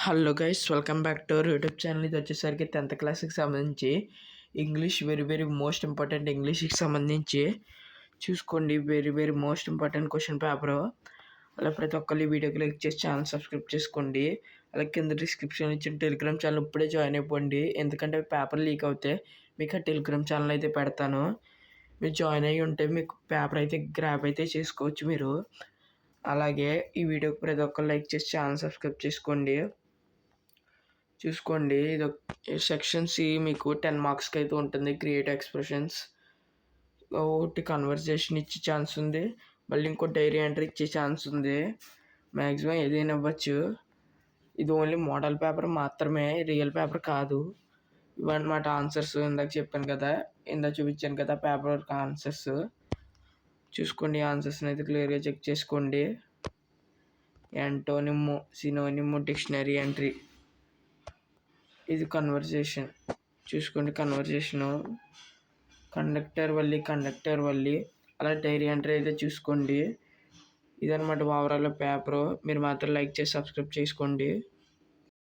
Hello guys, welcome back to our YouTube channel. ఇది వచ్చేసరికి 10th క్లాస్కి సంబంధించి ఇంగ్లీష్ వెరీ మోస్ట్ ఇంపార్టెంట్ ఇంగ్లీష్కి సంబంధించి చూసుకోండి. Very most important question paper. అలా ప్రతి ఒక్కరు ఈ వీడియోకి లైక్ చేసి ఛానల్ సబ్స్క్రైబ్ చేసుకోండి. అలాగే కింద డిస్క్రిప్షన్ ఇచ్చిన టెలిగ్రామ్ ఛానల్ ఇప్పుడే జాయిన్ అయిపోండి. ఎందుకంటే పేపర్ లీక్ అవుతే మీకు ఆ టెలిగ్రామ్ ఛానల్ అయితే పెడతాను. మీరు జాయిన్ అయ్యి ఉంటే మీకు పేపర్ అయితే గ్రాప్ అయితే చేసుకోవచ్చు మీరు. అలాగే ఈ వీడియోకి ప్రతి ఒక్కరు లైక్ చేసి ఛానల్ సబ్స్క్రైబ్ చేసుకోండి. చూసుకోండి, ఇది సెక్షన్ సి మీకు 10 మార్క్స్కి అయితే ఉంటుంది. క్రియేట్ ఎక్స్ప్రెషన్స్ ఒకటి, కన్వర్జేషన్ ఇచ్చే ఛాన్స్ ఉంది, మళ్ళీ ఇంకో డైరీ ఎంట్రీ ఇచ్చే ఛాన్స్ ఉంది. మ్యాక్సిమం ఏదైనా ఇవ్వచ్చు. ఇది ఓన్లీ మోడల్ పేపర్ మాత్రమే, రియల్ పేపర్ కాదు. ఇవన్నమాట ఆన్సర్స్. ఇందాక చెప్పాను కదా, చూపించాను కదా పేపర్ ఆన్సర్స్. చూసుకోండి, ఆన్సర్స్ని అయితే క్లియర్గా చెక్ చేసుకోండి. Antonym, synonym, dictionary entry. ఇది కన్వర్జేషన్. చూసుకోండి, కన్వర్జేషను కండక్టర్ వల్లి అలా డైరీ ఎంట్రీ అయితే చూసుకోండి. ఇదన్నమాట ఓవరాల్ పేపరు. మీరు మాత్రం లైక్ చేసి సబ్స్క్రైబ్ చేసుకోండి.